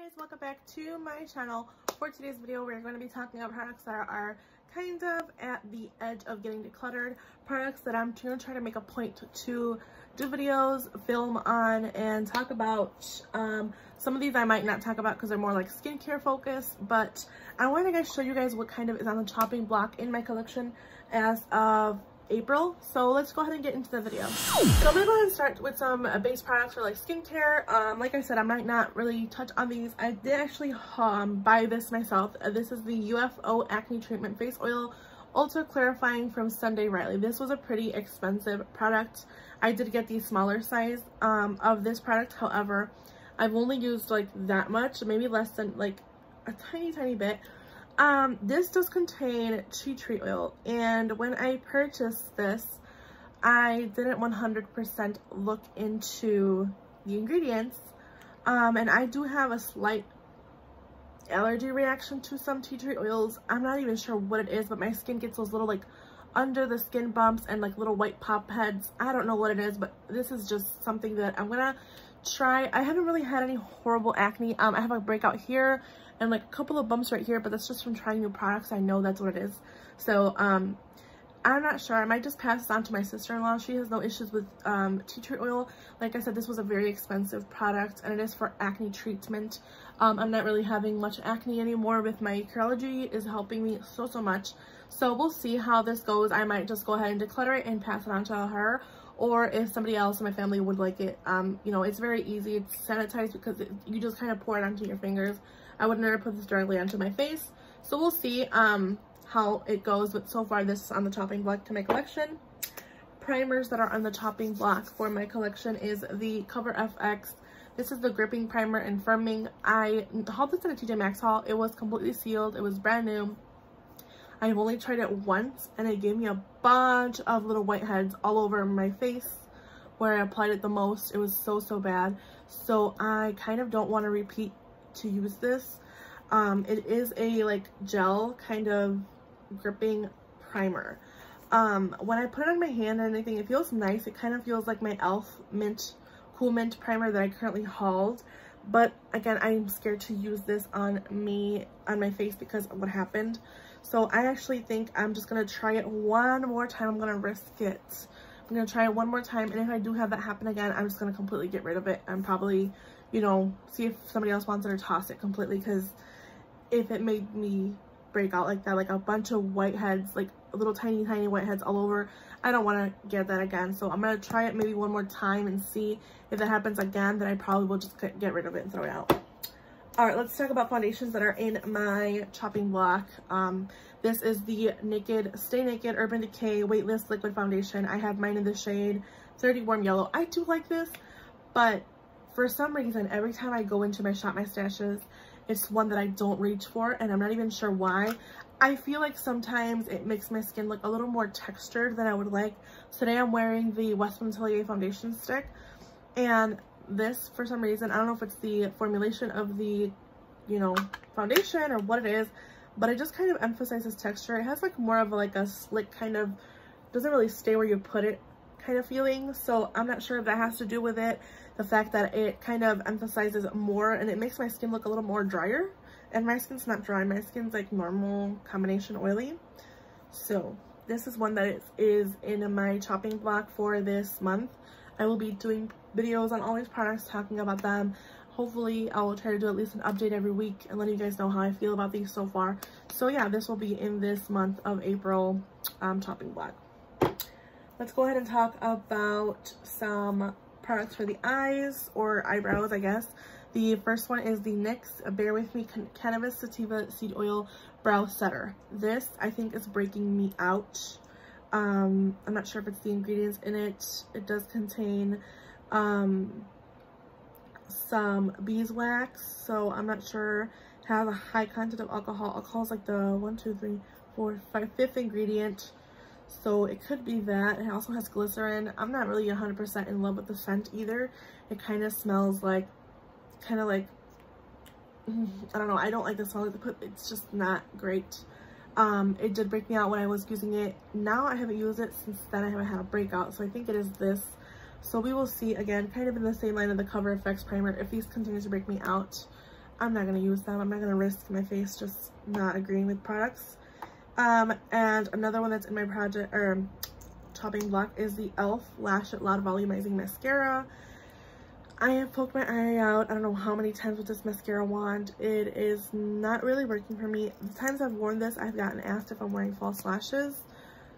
Guys, welcome back to my channel. For today's video, we're going to be talking about products that are kind of at the edge of getting decluttered, products that I'm going to try to make a point to do videos, film on, and talk about. Some of these I might not talk about because they're more like skincare focused, but I wanted to show you guys what kind of is on the chopping block in my collection as of April. So let's go ahead and get into the video. So I'm gonna go ahead and start with some base products for like skincare. Like I said, I might not really touch on these. I did actually buy this myself. This is the UFO Acne Treatment Face Oil Ultra Clarifying from Sunday Riley. This was a pretty expensive product. I did get the smaller size of this product. However, I've only used like that much, maybe less than like a tiny bit. This does contain tea tree oil, and when I purchased this, I didn't 100% look into the ingredients, and I do have a slight allergy reaction to some tea tree oils. I'm not even sure what it is, but my skin gets those little like under the skin bumps and like little white pop heads. I don't know what it is, but this is just something that I'm gonna try. I haven't really had any horrible acne. I have a breakout here and like a couple of bumps right here, but that's just from trying new products. I know that's what it is. So I'm not sure. I might just pass this on to my sister-in-law. She has no issues with tea tree oil. Like I said, this was a very expensive product, and it is for acne treatment. I'm not really having much acne anymore with my Curology. It is helping me so much. So we'll see how this goes. I might just go ahead and declutter it and pass it on to her, or if somebody else in my family would like it. You know, it's very easy. It's sanitized because you just kind of pour it onto your fingers. I would never put this directly onto my face. So we'll see how it goes, but so far this is on the chopping block to my collection. Primers that are on the chopping block for my collection is the Cover FX. This is the gripping primer and firming. I hauled this in a TJ Maxx haul. It was completely sealed. It was brand new. I've only tried it once, and it gave me a bunch of little whiteheads all over my face where I applied it the most. It was so bad. So I kind of don't want to repeat to use this. It is a like gel kind of gripping primer. When I put it on my hand or anything, it feels nice. It kind of feels like my e.l.f. Cool Mint primer that I currently hauled, but again, I'm scared to use this on my face because of what happened. So I actually think I'm just gonna try it one more time. I'm gonna risk it. I'm gonna try it one more time, and if I do have that happen again, I'm just gonna completely get rid of it and probably, you know, see if somebody else wants it or toss it completely, because if it made me break out like that, like a bunch of whiteheads, like little tiny whiteheads all over, I don't want to get that again. So I'm gonna try it maybe one more time and see if that happens again. Then I probably will just get rid of it and throw it out. All right, let's talk about foundations that are in my chopping block. This is the Stay Naked Urban Decay Weightless Liquid Foundation. I have mine in the shade 30 Warm Yellow. I do like this, but for some reason, every time I go into my Shop My Stashes, it's one that I don't reach for, and I'm not even sure why. I feel like sometimes it makes my skin look a little more textured than I would like. Today I'm wearing the Westman Atelier foundation stick, and this, for some reason, I don't know if it's the formulation of the, you know, foundation or what it is, but it just kind of emphasizes texture. It has like more of like a slick kind of, doesn't really stay where you put it kind of feeling. So I'm not sure if that has to do with it, the fact that it kind of emphasizes more, and it makes my skin look a little more drier. And my skin's not dry, my skin's like normal combination oily. So this is one that is in my chopping block for this month. I will be doing videos on all these products, talking about them. Hopefully I will try to do at least an update every week and letting you guys know how I feel about these so far. So yeah, this will be in this month of April chopping block. Let's go ahead and talk about some products for the eyes or eyebrows, I guess. The first one is the NYX Bear With Me Cannabis Sativa Seed Oil Brow Setter. This, I think, is breaking me out. I'm not sure if it's the ingredients in it. It does contain some beeswax, so I'm not sure. It has a high content of alcohol. Alcohol is like the 5th ingredient. So it could be that. It also has glycerin. I'm not really 100% in love with the scent either. It kind of smells like, I don't know. I don't like the smell of the it's just not great. It did break me out when I was using it. Now I haven't used it since then. I haven't had a breakout. So I think it is this. So we will see, again, kind of in the same line of the Cover FX primer, if these continue to break me out. I'm not going to use them. I'm not going to risk my face just not agreeing with products. And another one that's in my project or chopping block is the e.l.f. Lash It Loud Volumizing Mascara. I have poked my eye out I don't know how many times with this mascara wand. It is not really working for me. The times I've worn this, I've gotten asked if I'm wearing false lashes.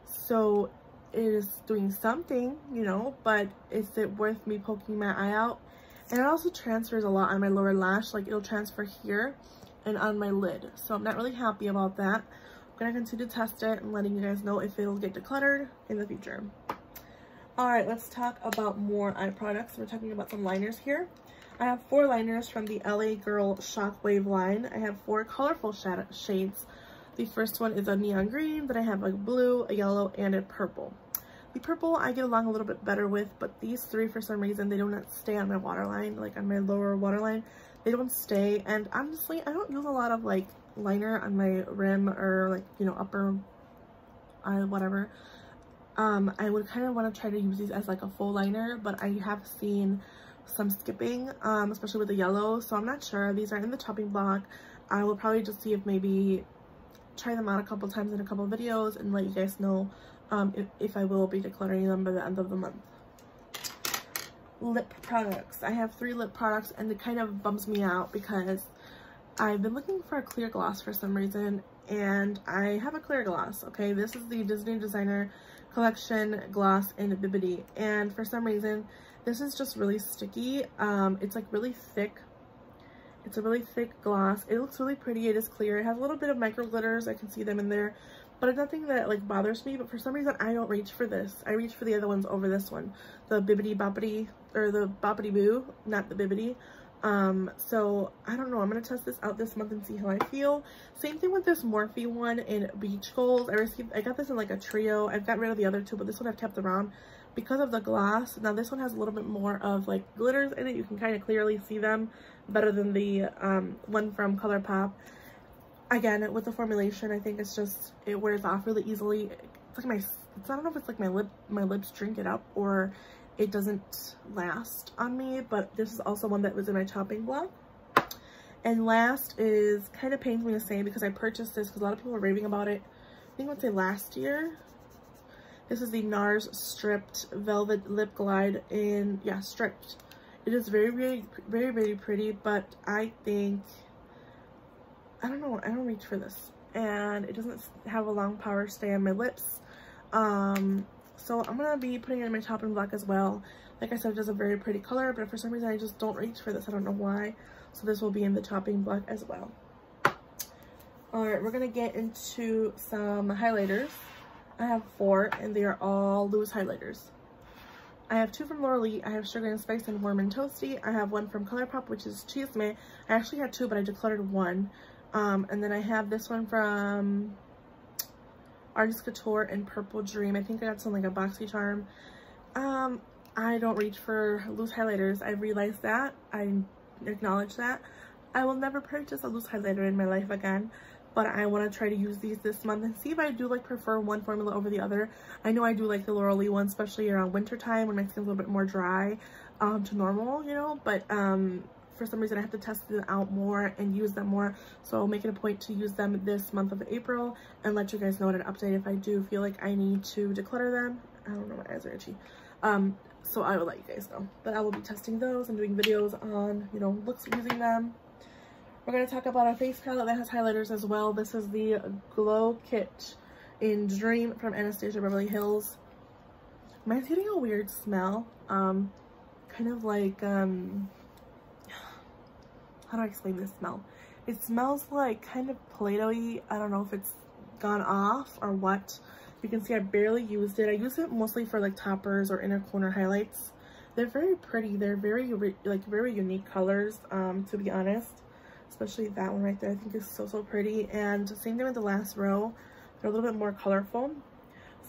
So it is doing something, you know, but is it worth me poking my eye out? And it also transfers a lot on my lower lash. Like, it'll transfer here and on my lid. So I'm not really happy about that. I'm going to continue to test it and letting you guys know if it'll get decluttered in the future. Alright, let's talk about more eye products. We're talking about some liners here. I have 4 liners from the LA Girl Shockwave line. I have 4 colorful shades. The first one is a neon green, then I have a blue, a yellow, and a purple. The purple I get along a little bit better with, but these 3 for some reason they do not stay on my waterline, like on my lower waterline. They don't stay, and honestly I don't use a lot of like liner on my rim or like, you know, upper eye, whatever. I would kind of want to try to use these as like a full liner, but I have seen some skipping, especially with the yellow, so I'm not sure. These are in the chopping block. I will probably just see if maybe try them out a couple times in a couple videos and let you guys know if I will be decluttering them by the end of the month. Lip products. I have 3 lip products, and it kind of bums me out because I've been looking for a clear gloss for some reason, and I have a clear gloss. Okay, this is the Disney Designer Collection Gloss in Bibbidi, and for some reason this is just really sticky. It's like really thick. It's a really thick gloss. It looks really pretty. It is clear. It has a little bit of micro glitters. I can see them in there, but it's nothing that like bothers me. But for some reason I don't reach for this. I reach for the other ones over this one, the Bibbidi Boppity, or the Boppity Boo, not the Bibbidi. So I don't know. I'm gonna test this out this month and see how I feel. Same thing with this Morphe one in Beach Gold. I got this in like a trio. I've got rid of the other 2, but this one I've kept around because of the gloss. Now this one has a little bit more of like glitters in it. You can kind of clearly see them better than the one from ColourPop. Again, with the formulation, I think it's just, it wears off really easily. It's like I don't know if it's like my lips drink it up or it doesn't last on me, but this is also one that was in my chopping block. And last is, kind of pains me to say because I purchased this because a lot of people were raving about it. I think I would say last year. This is the NARS Stripped Velvet Lip Glide in, yeah, Stripped. It is very, very, very, very pretty, but I think, I don't know, I don't reach for this. And it doesn't have a long power stay on my lips. So I'm going to be putting it in my chopping block as well. Like I said, it is a very pretty color, but for some reason I just don't reach for this. I don't know why. So this will be in the chopping block as well. Alright, we're going to get into some highlighters. I have 4, and they are all loose highlighters. I have 2 from Laura. I have Sugar and Spice and Warm and Toasty. I have 1 from ColourPop, which is Chisme. I actually had 2, but I decluttered 1. And then I have this one from Artist Couture in Purple Dream. I think I got something like a BoxyCharm. I don't reach for loose highlighters. I realized that. I acknowledge that. I will never purchase a loose highlighter in my life again, but I want to try to use these this month and see if I do like prefer one formula over the other. I know I do like the Laura one, especially around winter time when my skin's a little bit more dry to normal, you know, but for some reason I have to test them out more and use them more, so I'll make it a point to use them this month of April and let you guys know at an update if I do feel like I need to declutter them. I don't know, my eyes are itchy. So I will let you guys know, but I will be testing those and doing videos on, you know, looks using them. We're going to talk about a face palette that has highlighters as well. This is the Glow Kit in Dream from Anastasia Beverly Hills. Mine's getting a weird smell, kind of like how do I explain this smell? It smells like kind of Play-Doh-y. I don't know if it's gone off or what. You can see I barely used it. I use it mostly for like toppers or inner corner highlights. They're very pretty. They're very very unique colors, to be honest. Especially that one right there, I think is so pretty. And same thing with the last row. They're a little bit more colorful.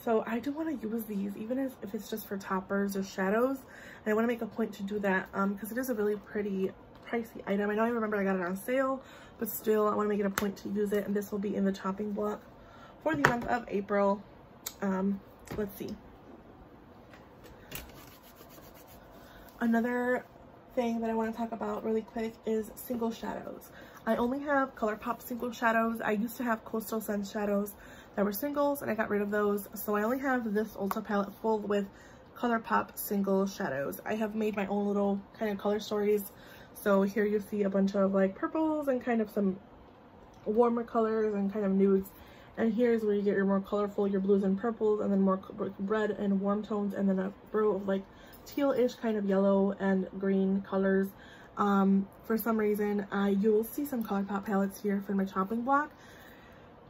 So I do want to use these, even if it's just for toppers or shadows. And I want to make a point to do that because it is a really pretty pricey item. I know I remember I got it on sale, but still I want to make it a point to use it. And this will be in the chopping block for the month of April. Let's see. Another thing that I want to talk about really quick is single shadows. I only have ColourPop single shadows. I used to have Coastal Scents shadows that were singles, and I got rid of those. So I only have this Ulta palette full with ColourPop single shadows. I have made my own little kind of color stories. So here you see a bunch of like purples and kind of some warmer colors and kind of nudes. And here's where you get your more colorful, your blues and purples, and then more red and warm tones, and then a row of like teal-ish kind of yellow and green colors. For some reason, you will see some ColourPop palettes here for my chopping block.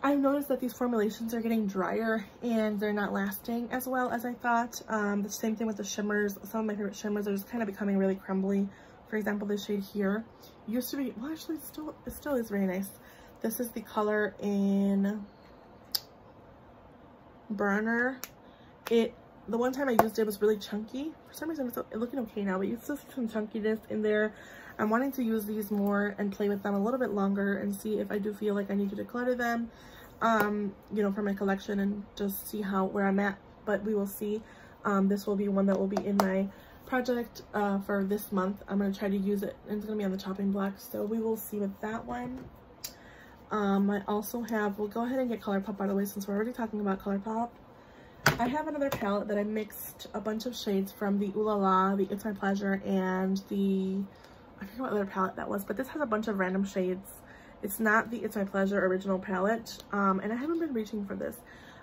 I've noticed that these formulations are getting drier and they're not lasting as well as I thought. The same thing with the shimmers. Some of my favorite shimmers are just kind of becoming really crumbly. For example, this shade here used to be, well, actually it still is very nice. This is the color in Burner. The one time I used it was really chunky. For some reason it's looking okay now, but you still see some chunkiness in there. I'm wanting to use these more and play with them a little bit longer and see if I do feel like I need to declutter them, you know, for my collection, and just see where I'm at. But we will see. This will be one that will be in my project for this month. I'm going to try to use it, and it's going to be on the chopping block, so we will see with that one. I also have, we'll go ahead and get ColourPop out of the way since we're already talking about ColourPop. I have another palette that I mixed a bunch of shades from, the Ooh La La, the It's My Pleasure, and the, I forget what other palette that was, but this has a bunch of random shades. It's not the It's My Pleasure original palette, and I haven't been reaching for this.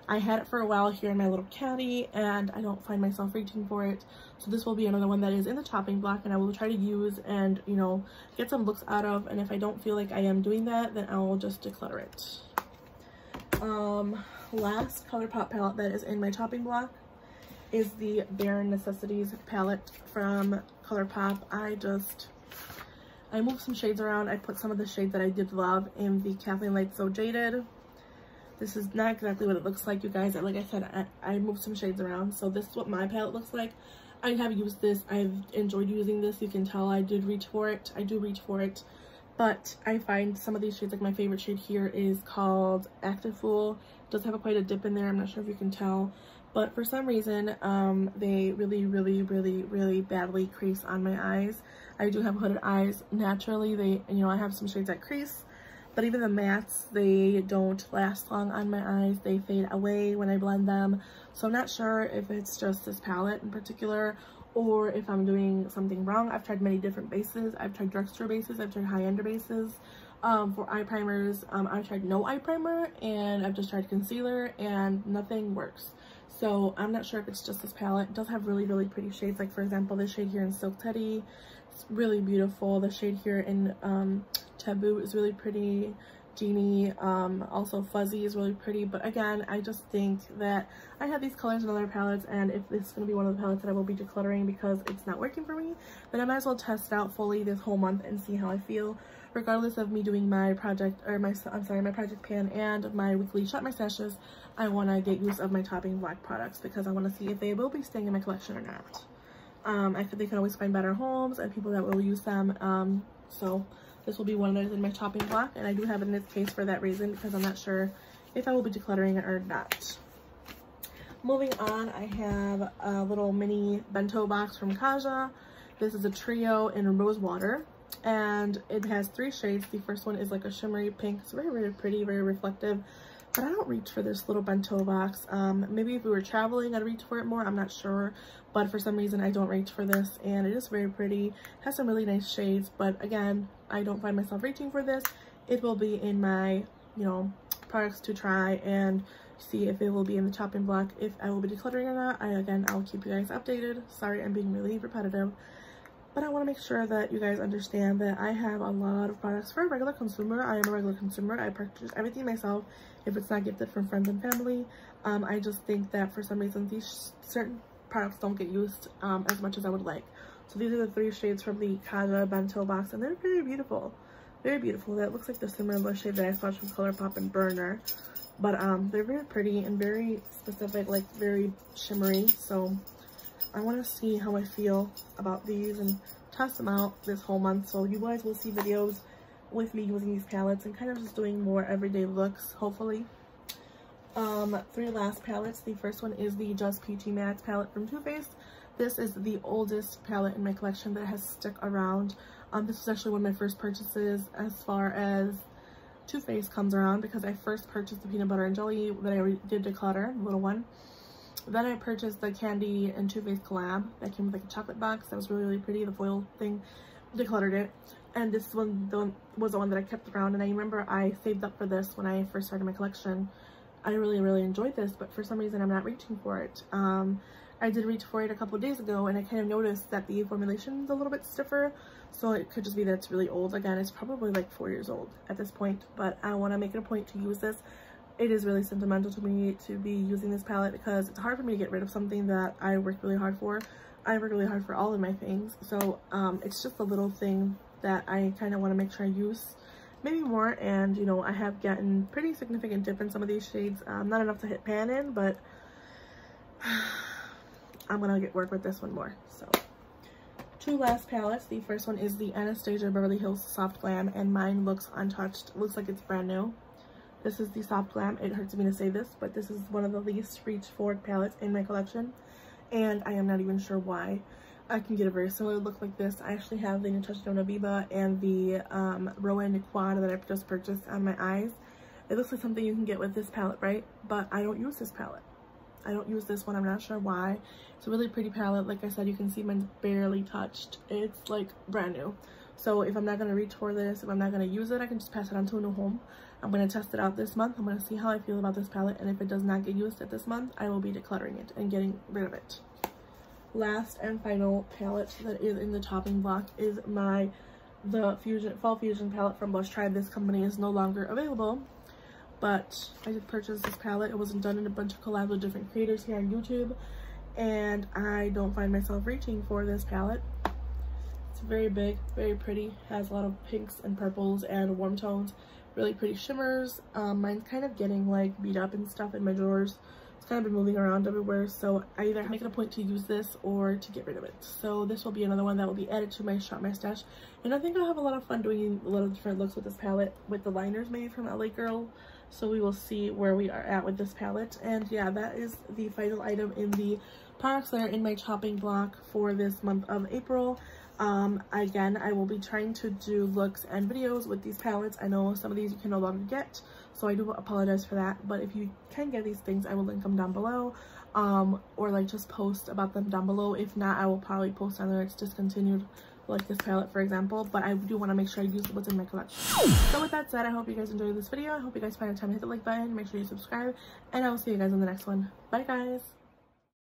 I had it for a while here in my little caddy, and I don't find myself reaching for it. So this will be another one that is in the chopping block, and I will try to use and, you know, get some looks out of. And if I don't feel like I am doing that, then I will just declutter it. Last ColourPop palette that is in my chopping block is the Bare Necessities palette from ColourPop. I moved some shades around. I put some of the shades that I did love in the Kathleen Light So Jaded. This is not exactly what it looks like, you guys. Like I said, I moved some shades around. So this is what my palette looks like. I have used this. I've enjoyed using this. You can tell I did reach for it. I do reach for it. But I find some of these shades, like my favorite shade here is called Active Fool. It does have quite a dip in there. I'm not sure if you can tell. But for some reason, they really badly crease on my eyes. I do have hooded eyes naturally. I have some shades that crease. But even the mattes, they don't last long on my eyes. They fade away when I blend them. So I'm not sure if it's just this palette in particular or if I'm doing something wrong. I've tried many different bases. I've tried drugstore bases. I've tried high-end bases. For eye primers, I've tried no eye primer, and I've just tried concealer, and nothing works. So I'm not sure if it's just this palette. It does have really pretty shades. Like, for example, this shade here in Silk Teddy. It's really beautiful. The shade here in Taboo is really pretty. Genie, also Fuzzy is really pretty. But again, I just think that I have these colors in other palettes, and if this is going to be one of the palettes that I will be decluttering because it's not working for me, then I might as well test it out fully this whole month and see how I feel, regardless of me doing my project, or my project pan and my weekly shop my stashes. I want to get use of my chopping block products because I want to see if they will be staying in my collection or not. I think they can always find better homes and people that will use them. So this will be one that is in my chopping block, and I do have it in this case for that reason, because I'm not sure if I will be decluttering it or not. Moving on, I have a little mini bento box from Kajal. This is a trio in Rose Water, and it has 3 shades. The first one is like a shimmery pink. It's very pretty, very reflective. But I don't reach for this little bento box. Maybe if we were traveling, I'd reach for it more. I'm not sure. But for some reason, I don't reach for this. And it is very pretty. It has some really nice shades. But again, I don't find myself reaching for this. It will be in my, products to try and see if it will be in the chopping block, if I will be decluttering or not. I'll keep you guys updated. Sorry, I'm being really repetitive. But I want to make sure that you guys understand that I have a lot of products for a regular consumer. I am a regular consumer. I purchase everything myself if it's not gifted from friends and family. I just think that for some reason these certain products don't get used as much as I would like. So these are the 3 shades from the Kajal bento box, and they're very beautiful. Very beautiful. That looks like the similar shade that I swatched from ColourPop and Burner. But they're very pretty and very specific, like very shimmery. So I want to see how I feel about these and test them out this whole month. So you guys will see videos with me using these palettes and kind of just doing more everyday looks, hopefully. 3 last palettes. The first one is the Just Peachy Mattes palette from Too Faced. This is the oldest palette in my collection that has stuck around. This is actually one of my first purchases as far as Too Faced comes around, because I first purchased the peanut butter and jelly that I did declutter, the little one. Then I purchased the candy and Too Faced collab that came with like a chocolate box that was really, really pretty, the foil thing, decluttered it. And this one was the one that I kept around, and I remember I saved up for this when I first started my collection. I really, really enjoyed this, but for some reason I'm not reaching for it. I did reach for it a couple of days ago, and I kind of noticed that the formulation is a little bit stiffer, so it could just be that it's really old. Again, it's probably like 4 years old at this point, but I want to make it a point to use this. It is really sentimental to me to be using this palette, because it's hard for me to get rid of something that I worked really hard for. I work really hard for all of my things, so it's just a little thing that I kind of want to make sure I use maybe more. And you know, I have gotten pretty significant dip in some of these shades, not enough to hit pan in, but I'm gonna work with this one more. So 2 last palettes. The first one is the Anastasia Beverly Hills Soft Glam, and mine looks untouched, looks like it's brand new. This is the Soft Glam. It hurts me to say this, but this is one of the least reach forward palettes in my collection, and I am not even sure why. I can get a very similar look like this. I actually have the Natasha Denona Viva and the Rowan Quad that I've just purchased on my eyes. It looks like something you can get with this palette, right? But I don't use this palette. I don't use this one. I'm not sure why. It's a really pretty palette. Like I said, you can see mine's barely touched. It's like brand new. So if I'm not going to reach for this, if I'm not going to use it, I can just pass it on to a new home. I'm going to test it out this month. I'm going to see how I feel about this palette, and if it does not get used at this month, I will be decluttering it and getting rid of it. Last and final palette that is in the topping block is the Fall Fusion palette from Blush Tribe. This company is no longer available, but I did purchase this palette. It wasn't done in a bunch of collabs with different creators here on YouTube, and I don't find myself reaching for this palette. It's very big, very pretty, has a lot of pinks and purples and warm tones, really pretty shimmers. Mine's kind of getting like beat up and stuff in my drawers. It's kind of been moving around everywhere, so I either make it a point to use this or to get rid of it. So this will be another one that will be added to my Shop My Stash, and I think I'll have a lot of fun doing a lot of different looks with this palette with the liners made from LA Girl. So we will see where we are at with this palette. And yeah, that is the final item in the products that are in my chopping block for this month of April. Again, I will be trying to do looks and videos with these palettes. I know some of these you can no longer get, so I do apologize for that. But if you can get these things, I will link them down below, or like just post about them down below. If not, I will probably post on there it's discontinued, like this palette for example. But I do want to make sure I use what's in my collection. So with that said, I hope you guys enjoyed this video. I hope you guys find a time to hit the like button, make sure you subscribe, and I will see you guys in the next one. Bye guys.